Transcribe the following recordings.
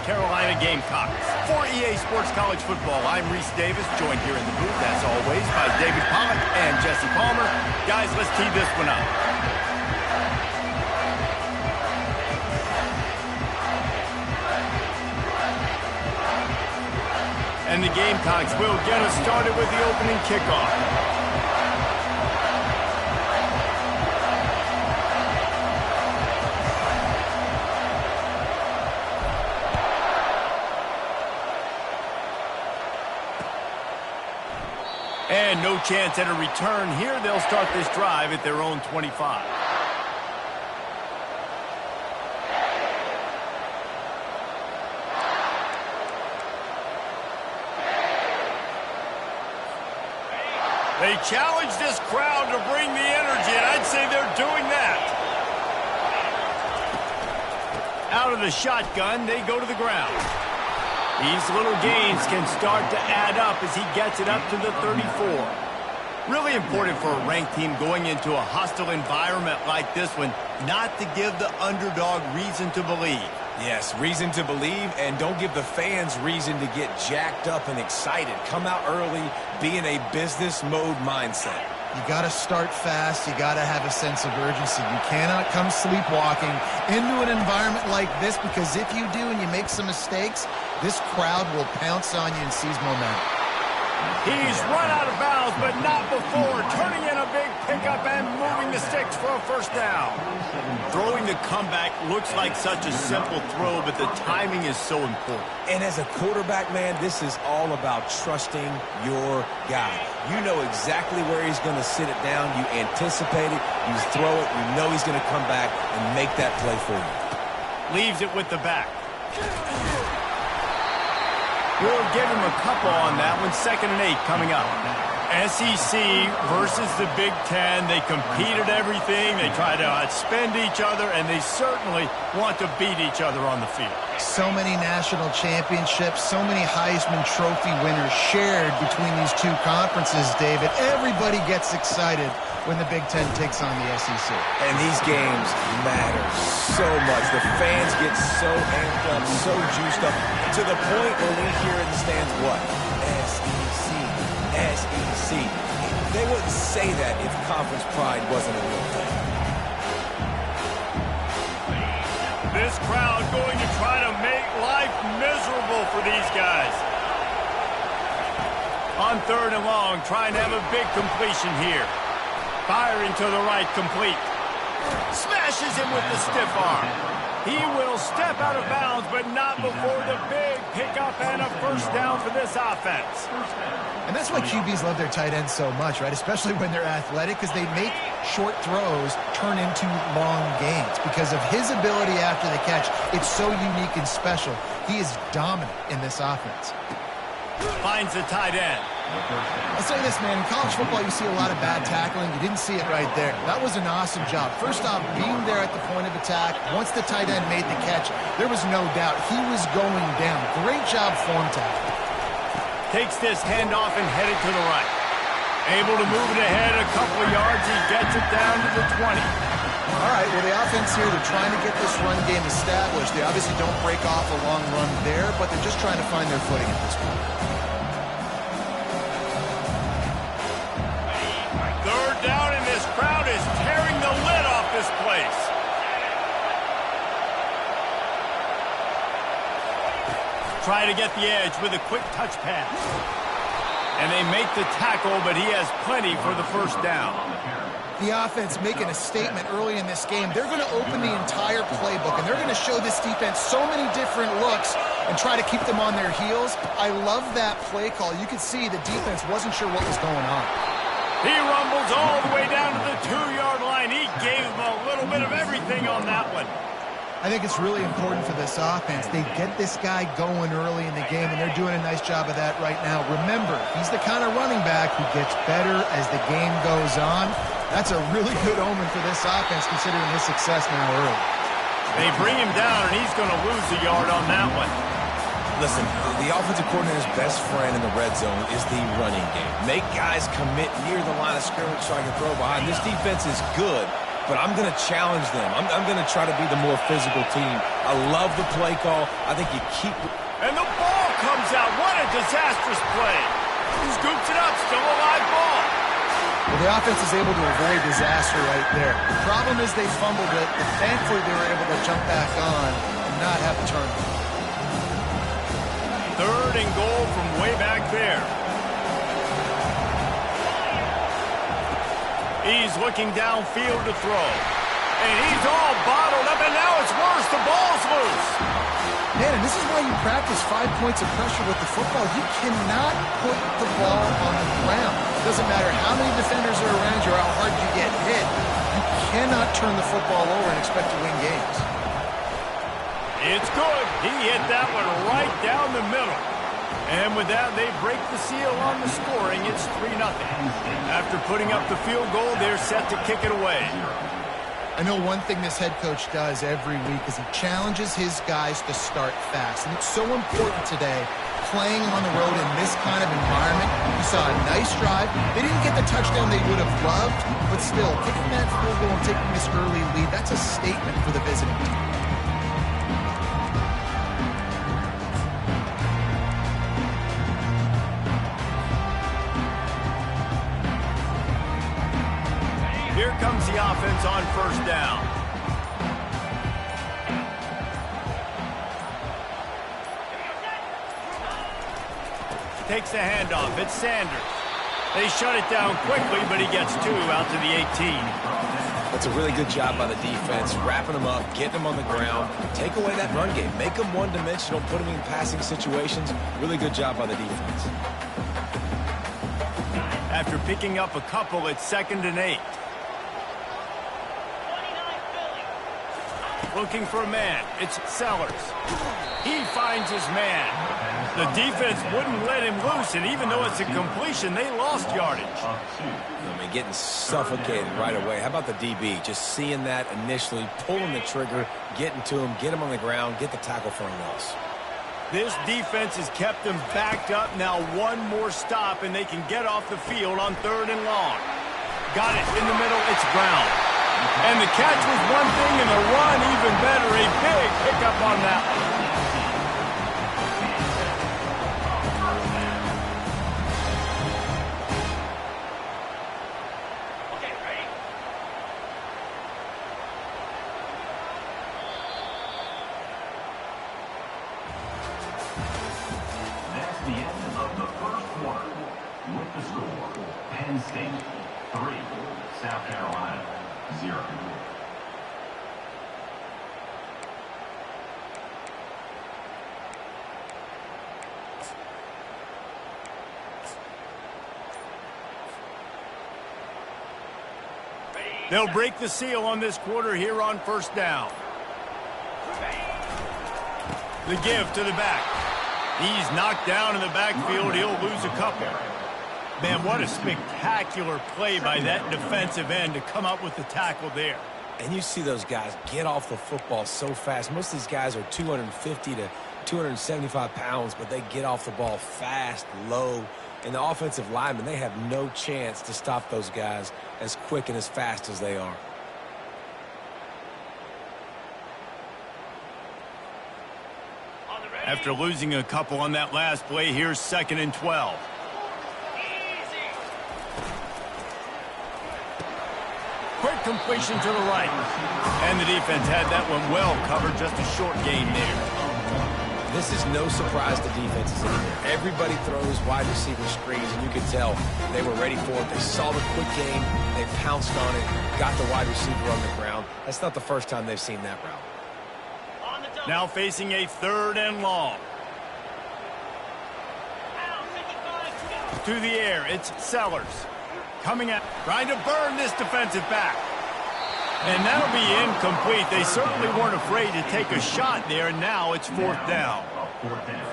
Carolina Gamecocks. For EA Sports College Football, I'm Reese Davis, joined here in the booth, as always, by David Pollock and Jesse Palmer. Guys, let's tee this one up. And the Gamecocks will get us started with the opening kickoff. And no chance at a return here. They'll start this drive at their own 25. They challenge this crowd to bring the energy, and I'd say they're doing that. Out of the shotgun, they go to the ground. These little gains can start to add up as he gets it up to the 34. Really important for a ranked team going into a hostile environment like this one, not to give the underdog reason to believe. Yes, reason to believe, and don't give the fans reason to get jacked up and excited. Come out early, be in a business mode mindset. You got to start fast. You got to have a sense of urgency. You cannot come sleepwalking into an environment like this, because if you do and you make some mistakes, this crowd will pounce on you and seize momentum. He's run out of bounds, but not before. Turning in a big pickup and moving the sticks for a first down. Throwing the comeback looks like such a simple throw, but the timing is so important. And as a quarterback, man, this is all about trusting your guy. You know exactly where he's going to sit it down. You anticipate it. You throw it. You know he's going to come back and make that play for you. Leaves it with the back. We'll give him a couple on that one. 2nd and 8 coming up. SEC versus the Big Ten. They compete at everything. They try to outspend each other, and they certainly want to beat each other on the field. So many national championships, so many Heisman Trophy winners shared between these two conferences, David. Everybody gets excited when the Big Ten takes on the SEC. And these games matter so much. The fans get so amped up, so juiced up, to the point where we hear in the stands, what? SEC, SEC. They wouldn't say that if conference pride wasn't a real thing. This crowd going to try to make life miserable for these guys. On 3rd and long, trying to have a big completion here. Firing to the right, complete. Smashes him with the stiff arm. He will step out of bounds, but not before the big pickup and a first down for this offense. And that's why QBs love their tight ends so much, right? Especially when they're athletic, because they make short throws turn into long gains. Because of his ability after the catch, it's so unique and special. He is dominant in this offense. Finds the tight end. I'll say this, man. In college football, you see a lot of bad tackling. You didn't see it right there. That was an awesome job. First off, being there at the point of attack. Once the tight end made the catch, there was no doubt he was going down. Great job form tackle. Takes this handoff and headed to the right. Able to move it ahead a couple of yards. He gets it down to the 20. All right, well, the offense here, they're trying to get this run game established. They obviously don't break off a long run there, but they're just trying to find their footing at this point. Down, and this crowd is tearing the lid off this place. Try to get the edge with a quick touch pass. And they make the tackle, but he has plenty for the first down. The offense making a statement early in this game. They're going to open the entire playbook, and they're going to show this defense so many different looks and try to keep them on their heels. I love that play call. You could see the defense wasn't sure what was going on. He rumbles all the way down to the 2-yard line. He gave him a little bit of everything on that one. I think it's really important for this offense. They get this guy going early in the game, and they're doing a nice job of that right now. Remember, he's the kind of running back who gets better as the game goes on. That's a really good omen for this offense, considering his success now early. They bring him down, and he's going to lose a yard on that one. Listen, the offensive coordinator's best friend in the red zone is the running game. Make guys commit near the line of scrimmage so I can throw behind. This defense is good but I'm going to challenge them. I'm going to try to be the more physical team. I love the play call. I think you keep... And the ball comes out. What a disastrous play. He scoops it up. Still a live ball. Well, the offense is able to avoid disaster right there. The problem is they fumbled it, but thankfully they were able to jump back on and not have a turnover. 3rd and goal from way back there. He's looking downfield to throw. And he's all bottled up, and now it's worse. The ball's loose. Man, and this is why you practice 5 points of pressure with the football. You cannot put the ball on the ground. It doesn't matter how many defenders are around you or how hard you get hit. You cannot turn the football over and expect to win games. It's good. He hit that one right down the middle. And with that, they break the seal on the scoring. It's 3-0. After putting up the field goal, they're set to kick it away. I know one thing this head coach does every week is he challenges his guys to start fast. And it's so important today, playing on the road in this kind of environment. You saw a nice drive. They didn't get the touchdown they would have loved, but still, kicking that field goal and taking this early lead, that's a statement for the visiting team. Here comes the offense on 1st down. Takes the handoff. It's Sanders. They shut it down quickly, but he gets 2 out to the 18. That's a really good job by the defense, wrapping them up, getting them on the ground. Take away that run game. Make them one-dimensional, put them in passing situations. Really good job by the defense. After picking up a couple, it's 2nd and 8. Looking for a man. It's Sellers. He finds his man. The defense wouldn't let him loose, and even though it's a completion, they lost yardage. I mean, getting suffocated right away. How about the DB? Just seeing that initially, pulling the trigger, getting to him, get him on the ground, get the tackle for a loss. This defense has kept them backed up. Now one more stop, and they can get off the field on 3rd and long. Got it in the middle. It's Brown. And the catch was one thing, and the run even better. A big pickup on that one. That's the end of the 1st quarter. With the score, Penn State 3, South Carolina 0. They'll break the seal on this quarter here on 1st down. The give to the back. He's knocked down in the backfield. He'll lose a couple. Man, what a spectacular play by that defensive end to come up with the tackle there. And you see those guys get off the football so fast. Most of these guys are 250 to 275 pounds, but they get off the ball fast, low. And the offensive linemen, they have no chance to stop those guys as quick and as fast as they are. After losing a couple on that last play, here's 2nd and 12. Quick completion to the right. And the defense had that one well covered, just a short gain there. This is no surprise to defenses anymore. Everybody throws wide receiver screens, and you can tell they were ready for it. They saw the quick game. They pounced on it, got the wide receiver on the ground. That's not the first time they've seen that route. Now facing a 3rd and long. To the air, it's Sellers. Coming out, trying to burn this defensive back. And that'll be incomplete. They certainly weren't afraid to take a shot there, and now it's 4th down.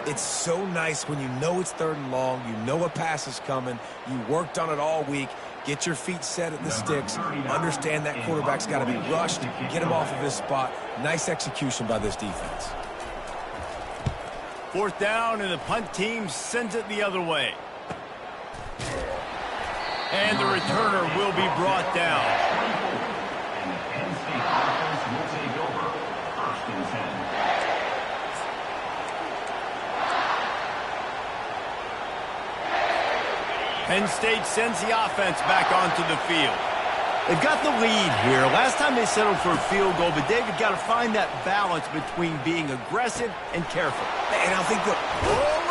It's so nice when you know it's 3rd and long, you know a pass is coming, you worked on it all week, get your feet set at the sticks, understand that quarterback's got to be rushed, get him off of his spot. Nice execution by this defense. 4th down, and the punt team sends it the other way. And the returner will be brought down. Penn State sends the offense back onto the field. They've got the lead here. Last time they settled for a field goal, but David got to find that balance between being aggressive and careful. And I think Oh,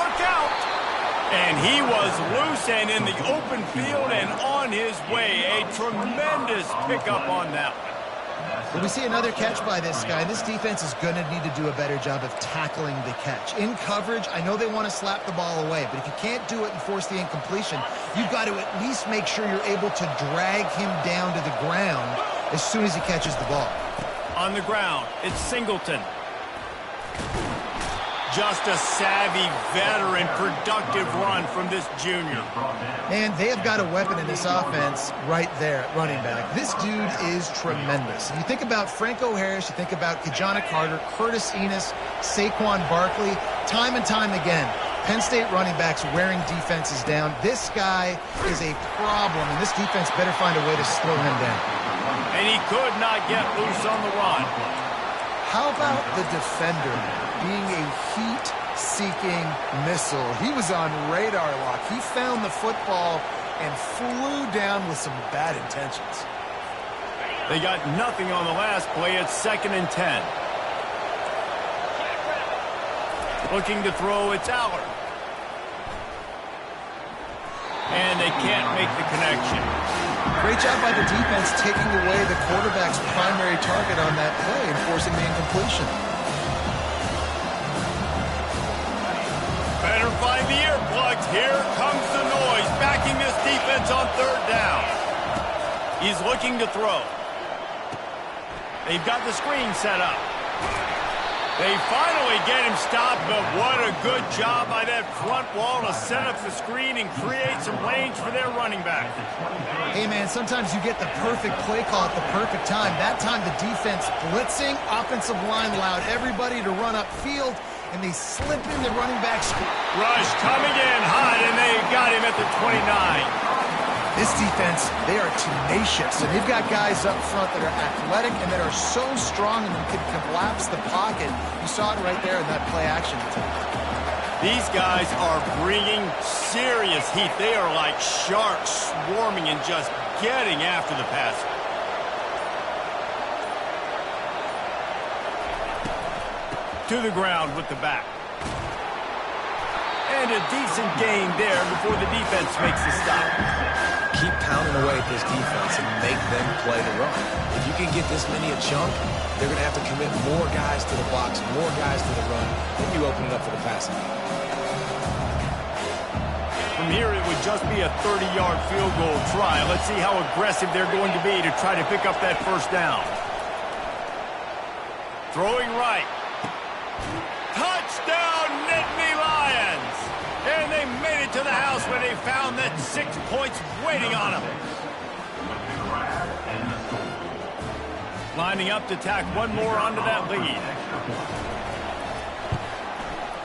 look out! And he was loose and in the open field and on his way. A tremendous pickup on that one. When we see another catch by this guy, this defense is going to need to do a better job of tackling the catch. In coverage, I know they want to slap the ball away, but if you can't do it and force the incompletion, you've got to at least make sure you're able to drag him down to the ground as soon as he catches the ball. On the ground, it's Singleton. Just a savvy, veteran, productive run from this junior. And they have got a weapon in this offense right there at running back. This dude is tremendous. You think about Franco Harris, you think about Kajana Carter, Curtis Enos, Saquon Barkley, time and time again, Penn State running backs wearing defenses down. This guy is a problem, and this defense better find a way to slow him down. And he could not get loose on the run. How about the defender being a heat-seeking missile? He was on radar lock. He found the football and flew down with some bad intentions. They got nothing on the last play. It's 2nd and 10. Looking to throw, it's Allard. And they can't make the connection. Great job by the defense taking away the quarterback's primary target on that play and forcing the incompletion. Better find the earplugs. Here comes the noise, backing this defense on 3rd down. He's looking to throw. They've got the screen set up. They finally get him stopped, but what a good job by that front wall to set up the screen and create some lanes for their running back. Hey, man, sometimes you get the perfect play call at the perfect time. That time the defense blitzing, offensive line allowed everybody to run upfield, and they slip in the running back screen. Rush coming in hot, and they got him at the 29. This defense, they are tenacious, and they've got guys up front that are athletic and that are so strong and can collapse the pocket. You saw it right there in that play action attack. These guys are bringing serious heat. They are like sharks swarming and just getting after the passer. To the ground with the back. And a decent gain there before the defense makes the stop. keep pounding away at this defense and make them play the run. If you can get this many a chunk, they're going to have to commit more guys to the box, more guys to the run. Then you open it up for the passing. From here, it would just be a 30-yard field goal try. Let's see how aggressive they're going to be to try to pick up that first down. Throwing right. Touchdown, Nittany Lions! And they made it to the house where they found that 6 points waiting on them. Lining up to tack one more onto that lead.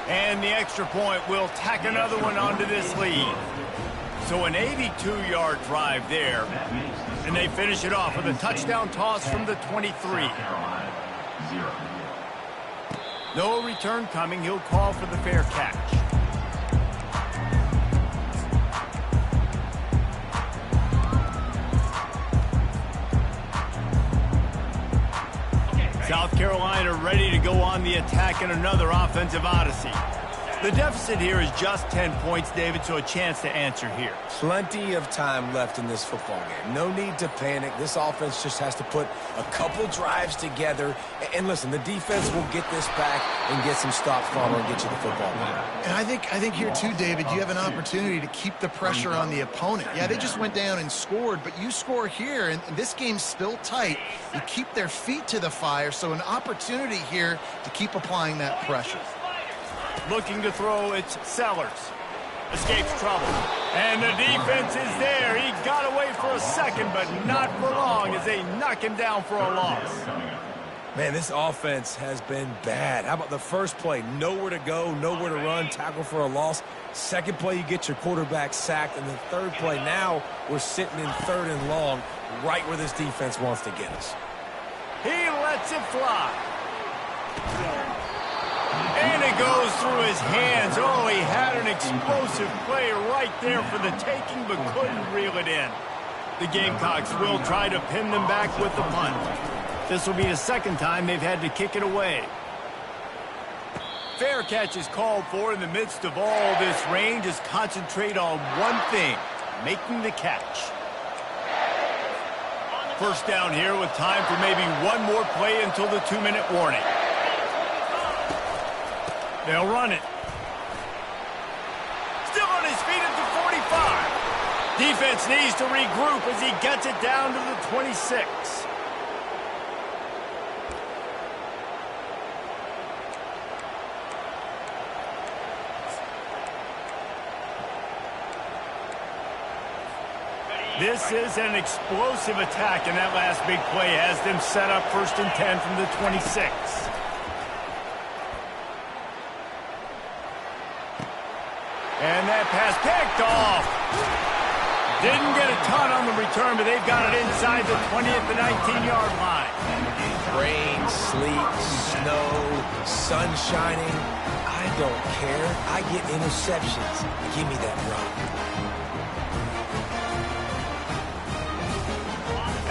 And the extra point will tack another one onto this lead. So an 82-yard drive there. And they finish it off with a touchdown toss from the 23. No return coming. He'll call for the fair catch. South Carolina ready to go on the attack in another offensive odyssey. The deficit here is just 10 points, David, so a chance to answer here. Plenty of time left in this football game. No need to panic. This offense just has to put a couple drives together. And listen, the defense will get this back and get some stops following and get you the football game. And I think here too, David, you have an opportunity to keep the pressure on the opponent. Yeah, they just went down and scored, but you score here, and this game's still tight. You keep their feet to the fire, so an opportunity here to keep applying that pressure. Looking to throw, it's Sellers. Escapes trouble. And the defense is there. He got away for a second, but not for long as they knock him down for a loss. Man, this offense has been bad. How about the first play? Nowhere to go, nowhere to run, tackle for a loss. Second play, you get your quarterback sacked. And the third play, now we're sitting in 3rd and long, right where this defense wants to get us. He lets it fly. And it goes through his hands. Oh, he had an explosive play right there for the taking, but couldn't reel it in. The Gamecocks will try to pin them back with the punt. This will be the second time they've had to kick it away. Fair catch is called for in the midst of all this rain. Just concentrate on one thing, making the catch. First down here with time for maybe one more play until the 2-minute warning. They'll run it. Still on his feet at the 45. Defense needs to regroup as he gets it down to the 26. This is an explosive attack, and that last big play has them set up 1st and 10 from the 26. And that pass picked off. Didn't get a ton on the return, but they've got it inside the 20 at the 19-yard line. Rain, sleet, snow, sun shining. I don't care. I get interceptions. Give me that rock.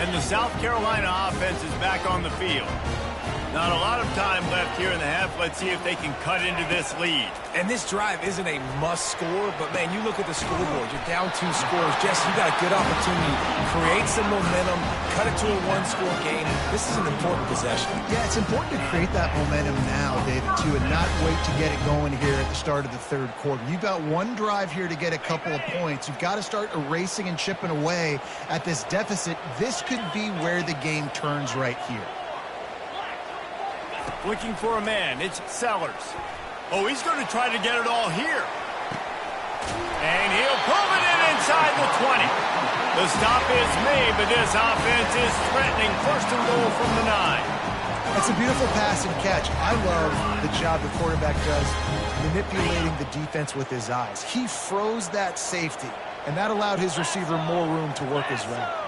And the South Carolina offense is back on the field. Not a lot of time left here in the half. Let's see if they can cut into this lead. And this drive isn't a must score, but, man, you look at the scoreboard. You're down 2 scores. Jesse, you got a good opportunity. Create some momentum. Cut it to a 1-score game. This is an important possession. Yeah, it's important to create that momentum now, David, too, and not wait to get it going here at the start of the 3rd quarter. You've got one drive here to get a couple of points. You've got to start erasing and chipping away at this deficit. This could be where the game turns right here. Looking for a man. It's Sellers. Oh, he's going to try to get it all here. And he'll pull it in inside the 20. The stop is made, but this offense is threatening 1st and goal from the 9. It's a beautiful pass and catch. I love the job the quarterback does manipulating the defense with his eyes. He froze that safety, and that allowed his receiver more room to work his route.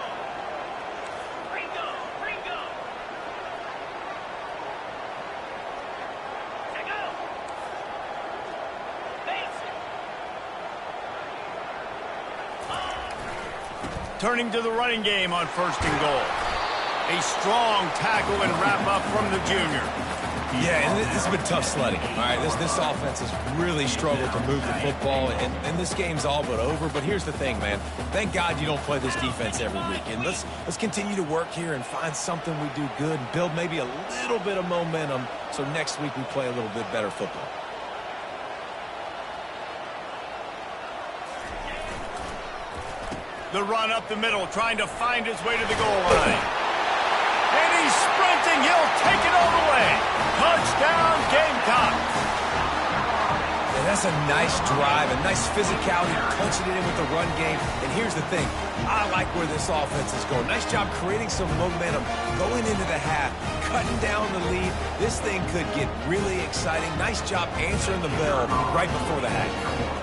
Turning to the running game on 1st and goal. A strong tackle and wrap-up from the junior. Yeah, and this has been tough sledding. All right, this offense has really struggled to move the football, and this game's all but over. But here's the thing, man. Thank God you don't play this defense every week. And let's continue to work here and find something we do good and build maybe a little bit of momentum so next week we play a little bit better football. The run up the middle, trying to find his way to the goal line. And he's sprinting. He'll take it all the way. Touchdown, Gamecocks. And that's a nice drive, a nice physicality, punching it in with the run game. And here's the thing. I like where this offense is going. Nice job creating some momentum, going into the half, cutting down the lead. This thing could get really exciting. Nice job answering the bell right before the half.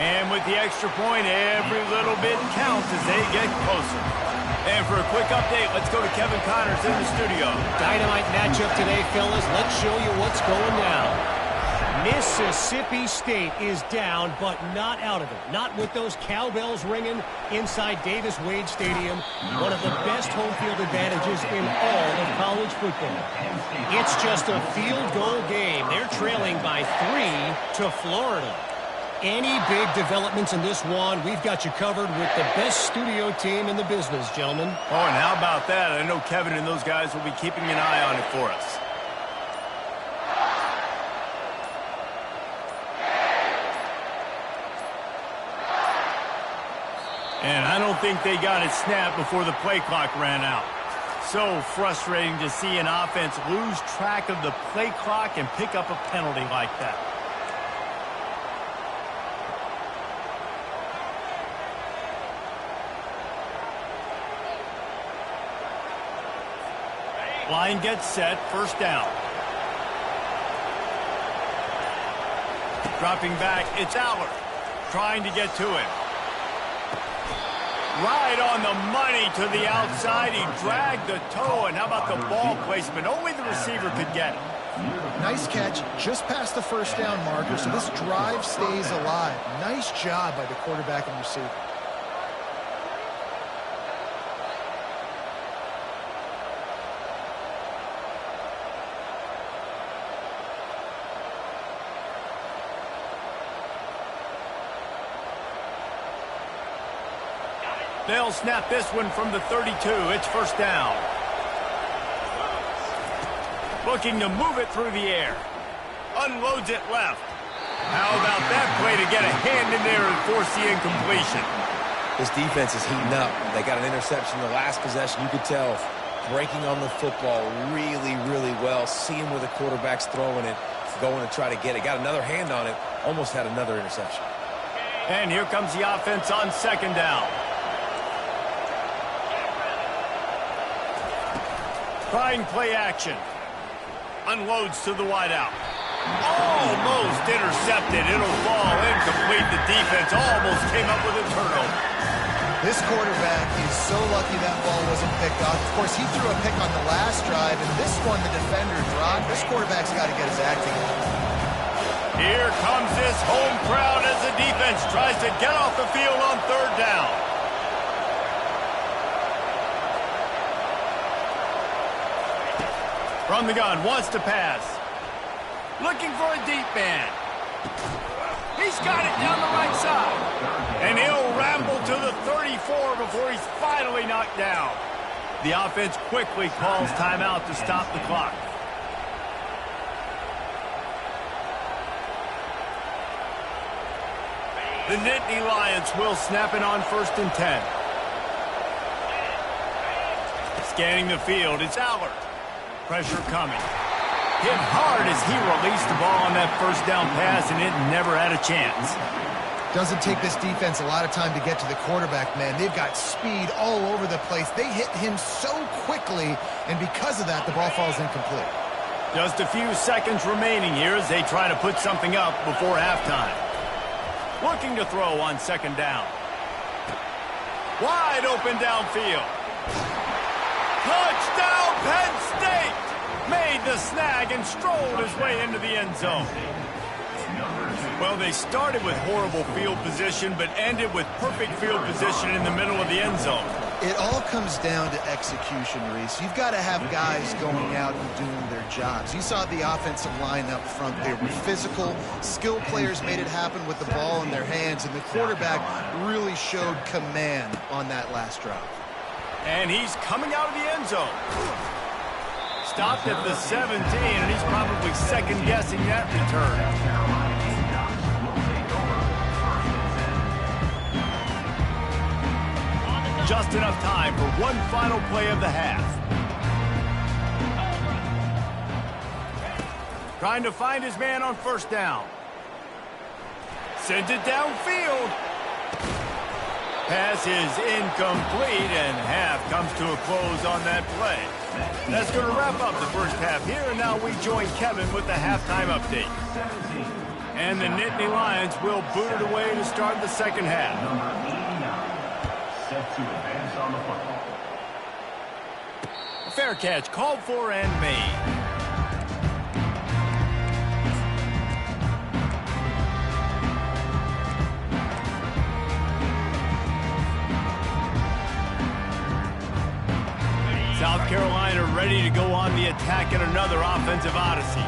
And with the extra point, every little bit counts as they get closer. And for a quick update, let's go to Kevin Connors in the studio. Dynamite matchup today, fellas. Let's show you what's going down. Mississippi State is down, but not out of it. Not with those cowbells ringing inside Davis-Wade Stadium, one of the best home field advantages in all of college football. It's just a field goal game. They're trailing by 3 to Florida. Any big developments in this one, we've got you covered with the best studio team in the business, gentlemen. Oh, and how about that? I know Kevin and those guys will be keeping an eye on it for us. And I don't think they got it snapped before the play clock ran out. So frustrating to see an offense lose track of the play clock and pick up a penalty like that. Line gets set, 1st down. Dropping back, it's Allard. Trying to get to him. Right on the money to the outside. He dragged the toe, and how about the ball placement? Only the receiver could get it. Nice catch, just past the first down marker, so this drive stays alive. Nice job by the quarterback and receiver. They'll snap this one from the 32. It's first down. Looking to move it through the air. Unloads it left. How about that play to get a hand in there and force the incompletion? This defense is heating up. They got an interception the last possession. You could tell breaking on the football really, really well. Seeing where the quarterback's throwing it, going to try to get it. Got another hand on it. Almost had another interception. And here comes the offense on second down. Trying play action. Unloads to the wideout. Almost intercepted. It'll fall incomplete. The defense almost came up with a turnover. This quarterback is so lucky that ball wasn't picked off. Of course, he threw a pick on the last drive, and this one the defender dropped. This quarterback's got to get his act together. Here comes this home crowd as the defense tries to get off the field on third down. From the gun, wants to pass. Looking for a deep man. He's got it down the right side. And he'll ramble to the 34 before he's finally knocked down. The offense quickly calls timeout to stop the clock. The Nittany Lions will snap it on 1st and 10. Scanning the field, it's Allard. Pressure coming. Hit hard as he released the ball on that first down pass, and it never had a chance. Doesn't take this defense a lot of time to get to the quarterback, man. They've got speed all over the place. They hit him so quickly, and because of that, the ball falls incomplete. Just a few seconds remaining here as they try to put something up before halftime. Looking to throw on second down. Wide open downfield. Touchdown, Penn State! Made the snag and strolled his way into the end zone. Well, they started with horrible field position, but ended with perfect field position in the middle of the end zone. It all comes down to execution, Reese. You've got to have guys going out and doing their jobs. You saw the offensive line up front. They were physical. Skilled players made it happen with the ball in their hands, and the quarterback really showed command on that last drive. And he's coming out of the end zone. Stopped at the 17, and he's probably second-guessing that return. Just enough time for one final play of the half. Trying to find his man on first down. Sends it downfield. Pass is incomplete, and half comes to a close on that play. That's going to wrap up the first half here, and now we join Kevin with the halftime update. And the Nittany Lions will boot it away to start the second half. Set to advance on the football. A fair catch called for and made. South Carolina ready to go on the attack in another offensive odyssey.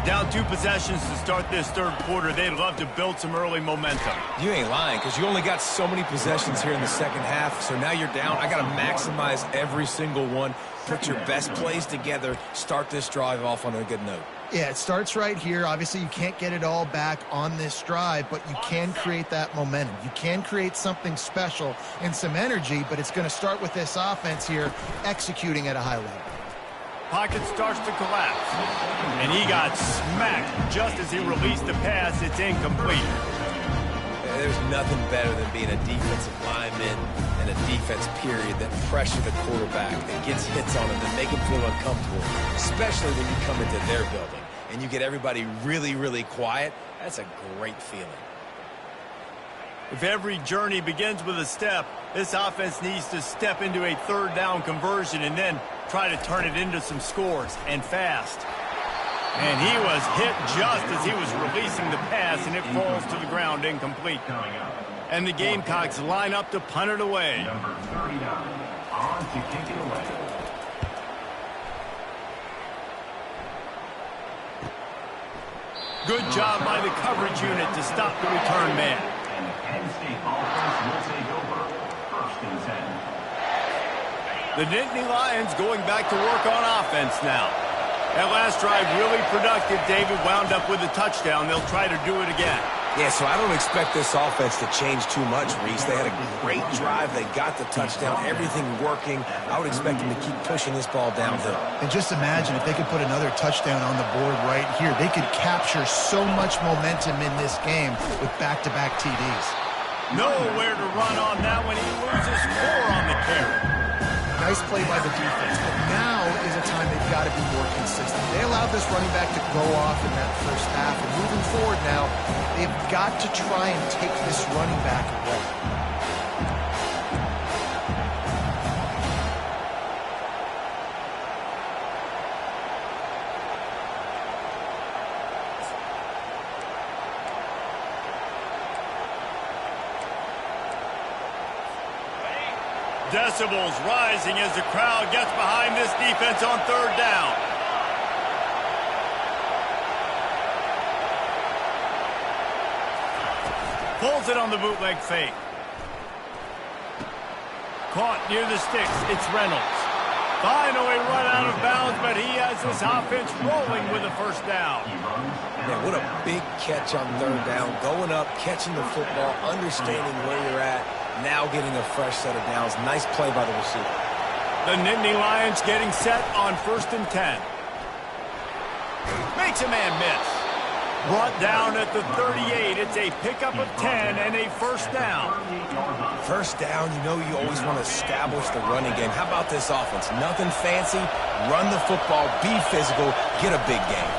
Down 2 possessions to start this third quarter. They'd love to build some early momentum. You ain't lying, because you only got so many possessions here in the second half, so now you're down. I got to maximize every single one, put your best plays together, start this drive off on a good note. Yeah, it starts right here. Obviously, you can't get it all back on this drive, but you can create that momentum. You can create something special and some energy, but it's going to start with this offense here executing at a high level. Pocket starts to collapse, and he got smacked just as he released the pass. It's incomplete. There's nothing better than being a defensive lineman and a defense period that pressure the quarterback, that gets hits on him, that make him feel uncomfortable, especially when you come into their building and you get everybody really, really quiet. That's a great feeling. If every journey begins with a step, this offense needs to step into a third down conversion and then try to turn it into some scores, and fast. And he was hit just as he was releasing the pass, and it falls to the ground incomplete. And the Gamecocks line up to punt it away. Number 39, on to kick it away. Good job by the coverage unit to stop the return man. And the Penn State offense will take over. 1st and 10. The Nittany Lions going back to work on offense now. That last drive really productive. David wound up with a touchdown. They'll try to do it again. Yeah, so I don't expect this offense to change too much, Reese. They had a great drive. They got the touchdown. Everything working. I would expect them to keep pushing this ball downhill. And just imagine if they could put another touchdown on the board right here. They could capture so much momentum in this game with back-to-back TDs. Nowhere to run on that one. He loses 4 on the carry. Nice play by the defense, but now is a time they've got to be more consistent. They allowed this running back to go off in that first half, and moving forward now, they've got to try and take this running back away. Decibels rising as the crowd gets behind this defense on 3rd down. Pulls it on the bootleg fake. Caught near the sticks. It's Reynolds. Finally run out of bounds, but he has this offense rolling with a 1st down. Man, what a big catch on 3rd down. Going up, catching the football, understanding where you're at. Now getting a fresh set of downs. Nice play by the receiver. The Nittany Lions getting set on 1st and 10. Makes a man miss. Brought down at the 38. It's a pickup of 10 and a 1st down. 1st down, you know you always want to establish the running game. How about this offense? Nothing fancy. Run the football, be physical, get a big gain.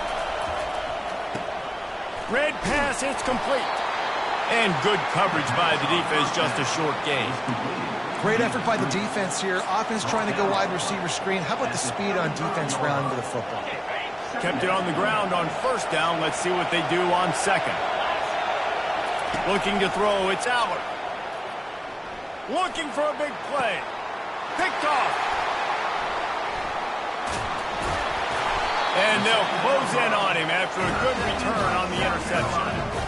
Red pass, it's complete. And good coverage by the defense, just a short gain. Great effort by the defense here. Offense trying to go wide receiver screen. How about the speed on defense rounding to the football? Kept it on the ground on 1st down. Let's see what they do on 2nd. Looking to throw, it's Allard. Looking for a big play. Picked off. And they'll close in on him after a good return on the interception.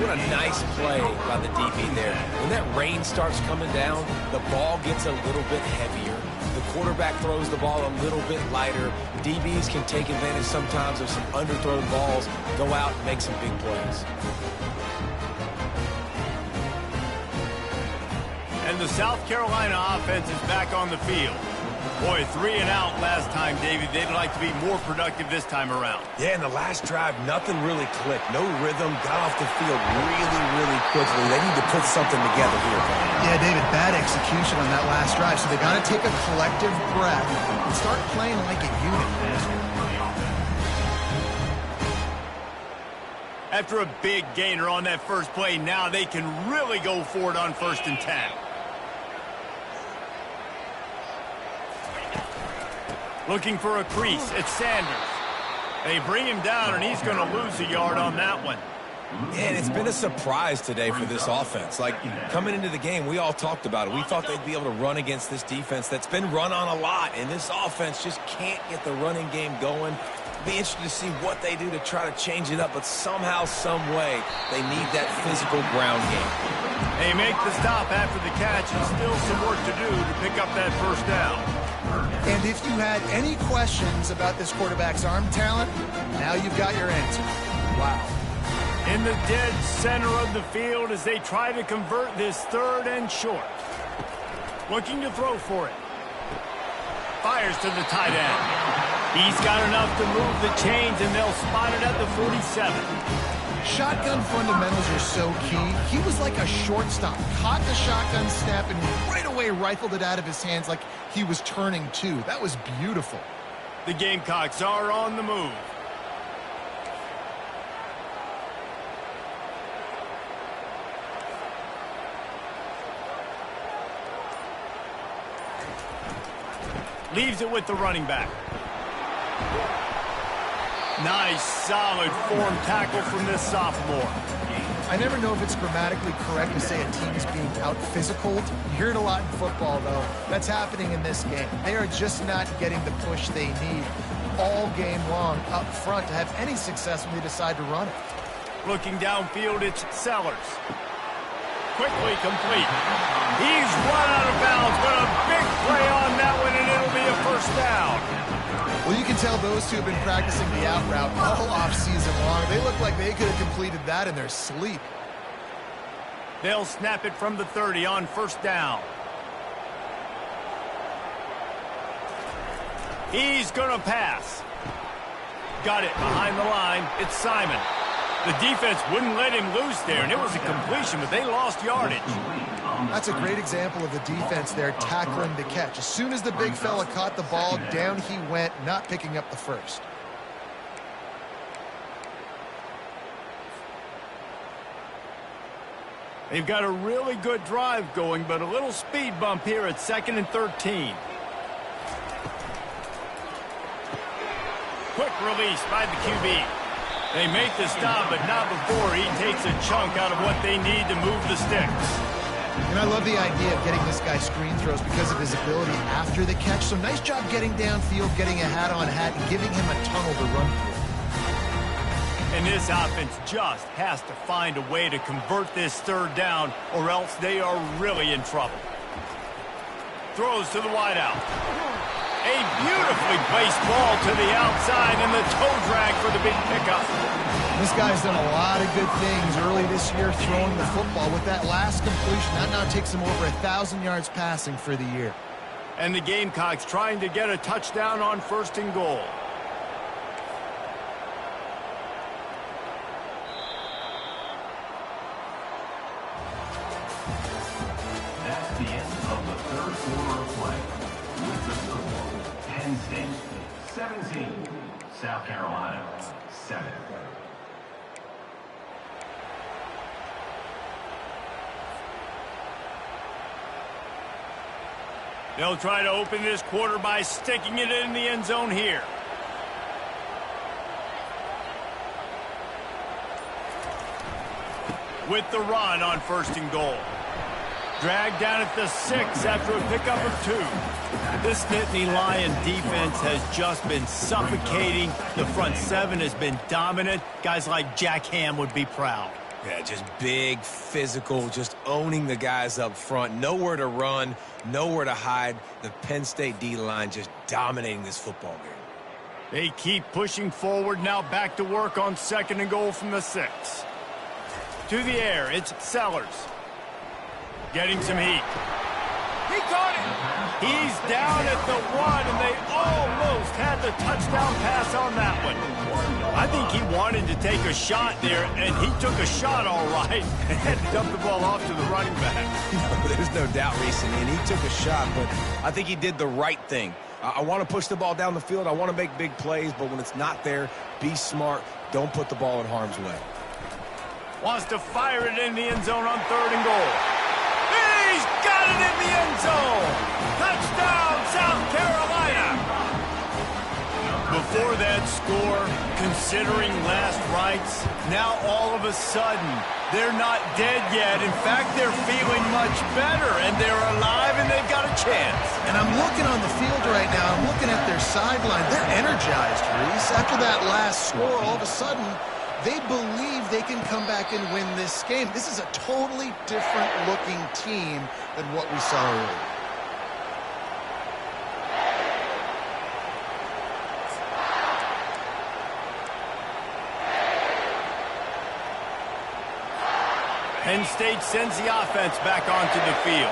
What a nice play by the DB there. When that rain starts coming down, the ball gets a little bit heavier. The quarterback throws the ball a little bit lighter. DBs can take advantage sometimes of some underthrown balls, go out and make some big plays. And the South Carolina offense is back on the field. Boy, 3 and out last time, David. They'd like to be more productive this time around. Yeah, in the last drive, nothing really clicked. No rhythm, got off the field really quickly. They need to put something together here. Yeah, David, bad execution on that last drive. So they got to take a collective breath and start playing like a unit. After a big gainer on that first play, now they can really go for it on 1st and 10. Looking for a crease. It's Sanders. They bring him down, and he's going to lose a yard on that one. And it's been a surprise today for this offense. Like, coming into the game, we all talked about it. We thought they'd be able to run against this defense that's been run on a lot, and this offense just can't get the running game going. Be interested to see what they do to try to change it up, but somehow, some way, they need that physical ground game. They make the stop after the catch, and still some work to do to pick up that 1st down. And if you had any questions about this quarterback's arm talent, now you've got your answer. Wow. In the dead center of the field as they try to convert this 3rd and short. Looking to throw for it. Fires to the tight end. He's got enough to move the chains, and they'll spot it at the 47. Shotgun fundamentals are so key. He was like a shortstop. Caught the shotgun snap and right away rifled it out of his hands like he was turning two. That was beautiful. The Gamecocks are on the move. Leaves it with the running back. Nice, solid form tackle from this sophomore. I never know if it's grammatically correct to say a team is being out-physicaled. You hear it a lot in football, though. That's happening in this game. They are just not getting the push they need all game long up front to have any success when they decide to run it. Looking downfield, it's Sellers. Quickly complete. He's run out of bounds, but a big play on that one, and it'll be a first down. Well, you can tell those two have been practicing the out route all off-season long. They look like they could have completed that in their sleep. They'll snap it from the 30 on first down. He's going to pass. Got it behind the line. It's Simon. The defense wouldn't let him loose there, and it was a completion, but they lost yardage. That's a great example of the defense there tackling the catch. As soon as the big fella caught the ball, down he went, not picking up the first. They've got a really good drive going, but a little speed bump here at 2nd and 13. Quick release by the QB. They make the stop, but not before he takes a chunk out of what they need to move the sticks. And I love the idea of getting this guy screen throws because of his ability after the catch. So nice job getting downfield, getting a hat-on-hat, and giving him a tunnel to run through. And this offense just has to find a way to convert this third down, or else they are really in trouble. Throws to the wideout. A beautifully placed ball to the outside, and the toe drag for the big pickup. This guy's done a lot of good things early this year throwing the football. With that last completion, that now takes him over 1,000 yards passing for the year. And the Gamecocks trying to get a touchdown on 1st and goal. That's the end of the third quarter of play. With the score, Penn State 17, South Carolina 7. They'll try to open this quarter by sticking it in the end zone here. With the run on 1st and goal. Dragged down at the 6 after a pickup of 2. This Nittany Lion defense has just been suffocating. The front 7 has been dominant. Guys like Jack Ham would be proud. Yeah, just big, physical, just owning the guys up front. Nowhere to run, nowhere to hide. The Penn State D-line just dominating this football game. They keep pushing forward, now back to work on 2nd and goal from the 6. To the air, it's Sellers. Getting some heat. He caught it! He's down at the 1, and they almost had the touchdown pass on that one. I think he wanted to take a shot there, and he took a shot all right and dumped the ball off to the running back. There's no doubt, Reese, and he took a shot, but I think he did the right thing. I want to push the ball down the field. I want to make big plays, but when it's not there, be smart. Don't put the ball in harm's way. Wants to fire it in the end zone on 3rd and goal. He's got it in the end zone. Touchdown, South Carolina. Before that score, considering last rites, now all of a sudden, they're not dead yet. In fact, they're feeling much better, and they're alive, and they've got a chance. And I'm looking on the field right now. I'm looking at their sideline. They're energized, Reese. After that last score, all of a sudden, they believe they can come back and win this game. This is a totally different looking team than what we saw earlier. Penn State sends the offense back onto the field.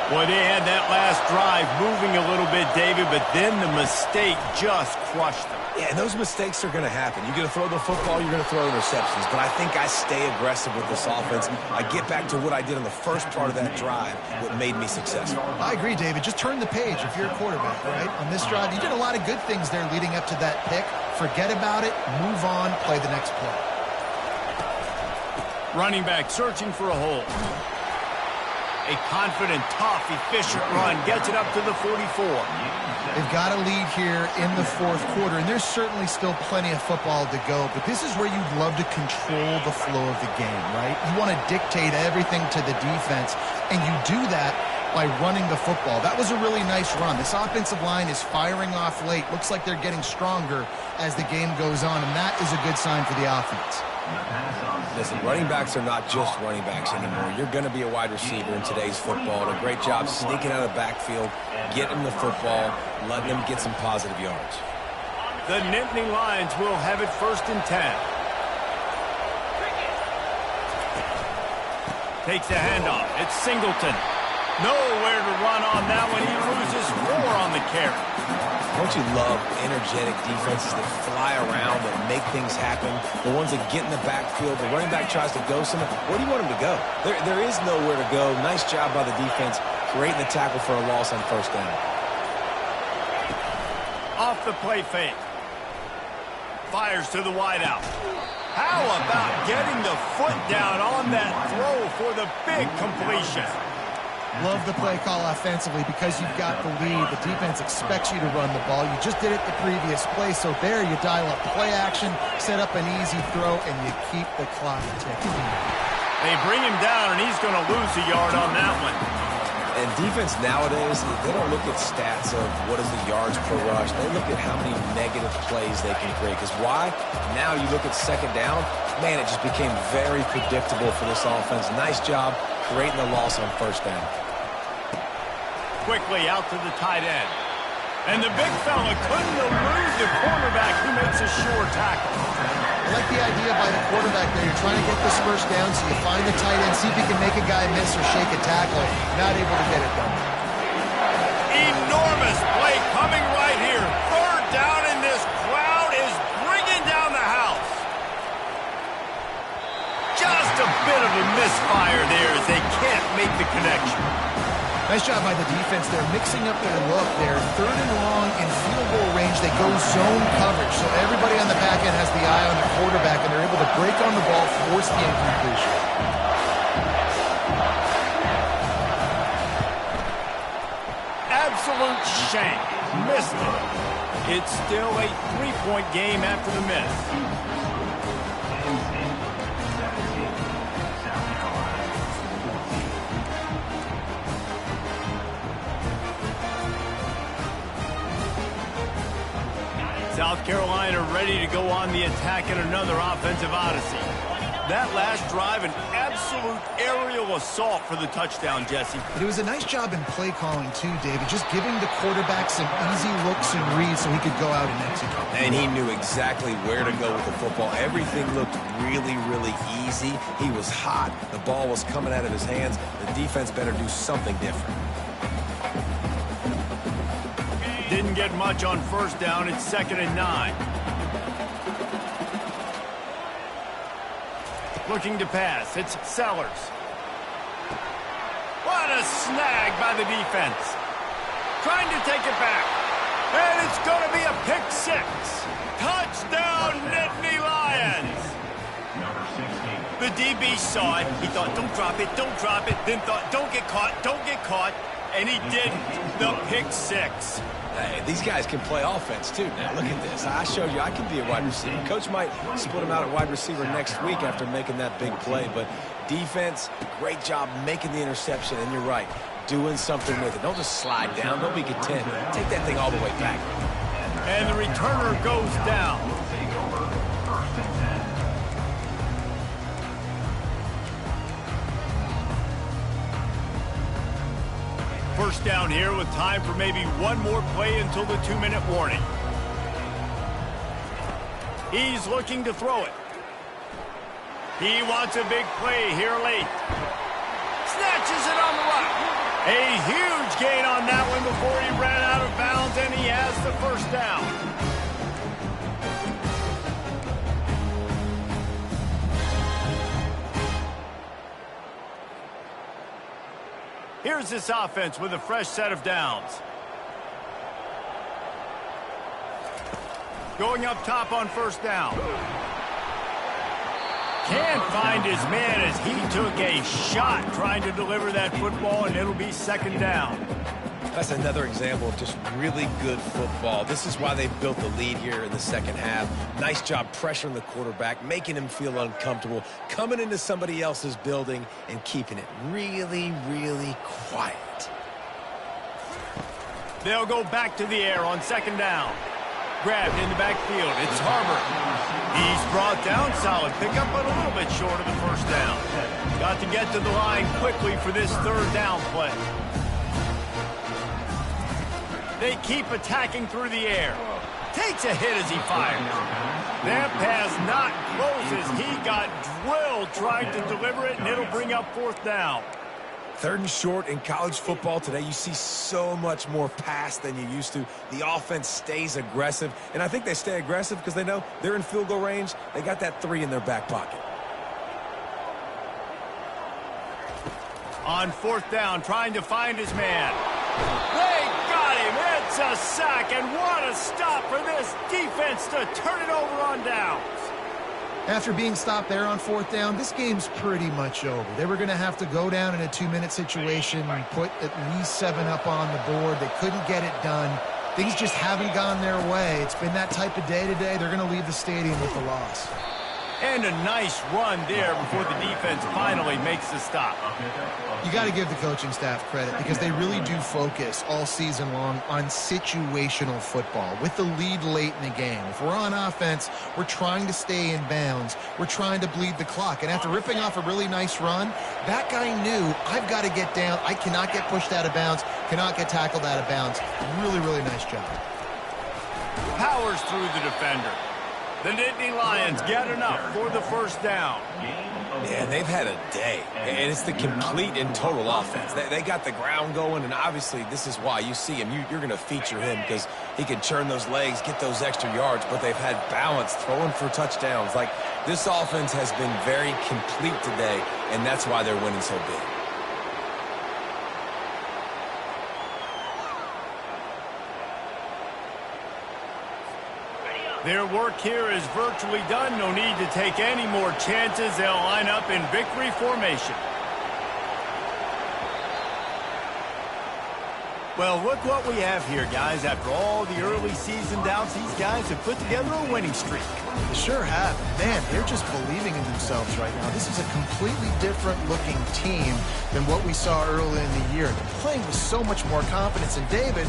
Boy, they had that last drive moving a little bit, David, but then the mistake just crushed them. Yeah, and those mistakes are going to happen. You're going to throw the football, you're going to throw interceptions. But I think I stay aggressive with this offense. I get back to what I did in the first part of that drive, what made me successful. I agree, David. Just turn the page if you're a quarterback, right? On this drive, you did a lot of good things there leading up to that pick. Forget about it, move on, play the next play. Running back searching for a hole. A confident, tough, efficient run gets it up to the 44. They've got a lead here in the fourth quarter, and there's certainly still plenty of football to go, but this is where you'd love to control the flow of the game, right? You want to dictate everything to the defense, and you do that by running the football. That was a really nice run. This offensive line is firing off late. Looks like they're getting stronger as the game goes on, and that is a good sign for the offense. Listen, running backs are not just running backs anymore. You're going to be a wide receiver in today's football. And a great job sneaking out of the backfield, getting the football, letting them get some positive yards. The Nittany Lions will have it 1st and 10. Takes the handoff. It's Singleton. Nowhere to run on that one. He loses 4 on the carry. Don't you love energetic defenses that fly around and make things happen? The ones that get in the backfield, the running back tries to go somewhere. Where do you want him to go? There is nowhere to go. Nice job by the defense, creating the tackle for a loss on 1st down. Off the play fake. Fires to the wideout. How about getting the foot down on that throw for the big completion? Love the play call offensively because you've got the lead. The defense expects you to run the ball. You just did it the previous play, so there you dial up play action, set up an easy throw, and you keep the clock ticking. They bring him down, and he's going to lose a yard on that one. And defense nowadays, they don't look at stats of what is the yards per rush. They look at how many negative plays they can create. Because why? Now you look at 2nd down, man, it just became very predictable for this offense. Nice job creating the loss on 1st down. Quickly out to the tight end. And the big fella couldn't elude the cornerback who makes a sure tackle. I like the idea by the quarterback there. You're trying to get this 1st down, so you find the tight end, see if you can make a guy miss or shake a tackle. Not able to get it done. Enormous play coming right here. 3rd down, and this crowd is bringing down the house. Just a bit of a misfire there as they can't make the connection. Nice job by the defense. They're mixing up their look. They're 3rd and long in field goal range. They go zone coverage. So everybody on the back end has the eye on the quarterback, and they're able to break on the ball, force the incompletion. Absolute shank. Missed it. It's still a 3-point game after the miss. South Carolina ready to go on the attack in another offensive odyssey. That last drive, an absolute aerial assault for the touchdown, Jesse. But it was a nice job in play calling, too, David. Just giving the quarterback some easy looks and reads so he could go out and execute. And he knew exactly where to go with the football. Everything looked really, really easy. He was hot. The ball was coming out of his hands. The defense better do something different. Didn't get much on 1st down. It's 2nd and 9. Looking to pass. It's Sellers. What a snag by the defense. Trying to take it back. And it's going to be a pick 6. Touchdown, Nittany Lions. Number 16. The DB saw it. He thought, don't drop it, don't drop it. Then thought, don't get caught, don't get caught. And he didn't. The pick 6. Hey, these guys can play offense, too. Now, look at this. I showed you I can be a wide receiver. Coach might split him out at wide receiver next week after making that big play. But defense, great job making the interception. And you're right, doing something with it. Don't just slide down. Don't be content. Take that thing all the way back. And the returner goes down. Take over 1st and 10. First down here with time for maybe one more play until the 2-minute warning. He's looking to throw it. He wants a big play here late. Snatches it on the run. A huge gain on that one before he ran out of bounds, and he has the 1st down. Here's this offense with a fresh set of downs. Going up top on 1st down. Can't find his man as he took a shot trying to deliver that football, and it'll be second down. That's another example of just really good football. This is why they built the lead here in the second half. Nice job pressuring the quarterback, making him feel uncomfortable, coming into somebody else's building and keeping it really, really quiet. They'll go back to the air on second down. Grabbed in the backfield. It's Harbor. He's brought down. Solid pickup, but a little bit short of the first down. Got to get to the line quickly for this third down play. They keep attacking through the air. Takes a hit as he fires. That pass not close as he got drilled trying to deliver it, and it'll bring up fourth down. Third and short in college football today, you see so much more pass than you used to. The offense stays aggressive, and I think they stay aggressive because they know they're in field goal range. They got that 3 in their back pocket. On fourth down, trying to find his man. They got him. It's a sack, and what a stop for this defense to turn it over on downs. After being stopped there on fourth down, this game's pretty much over. They were going to have to go down in a 2-minute situation and put at least 7 up on the board. They couldn't get it done. Things just haven't gone their way. It's been that type of day today. They're going to leave the stadium with the loss. And a nice run there before the defense finally makes the stop. You got to give the coaching staff credit because they really do focus all season long on situational football with the lead late in the game. If we're on offense, we're trying to stay in bounds. We're trying to bleed the clock. And after ripping off a really nice run, that guy knew, I've got to get down. I cannot get pushed out of bounds, cannot get tackled out of bounds. Really, really nice job. Powers through the defender. The Nittany Lions get enough for the first down. Yeah, they've had a day, and it's the complete and total offense. They got the ground going, and obviously this is why you see him. You're going to feature him because he can churn those legs, get those extra yards, but they've had balance, throwing for touchdowns. Like, this offense has been very complete today, and that's why they're winning so big. Their work here is virtually done. No need to take any more chances. They'll line up in victory formation. Well, look what we have here, guys. After all the early season doubts, these guys have put together a winning streak. They sure have. Man, they're just believing in themselves right now. This is a completely different looking team than what we saw early in the year. They're playing with so much more confidence. And David,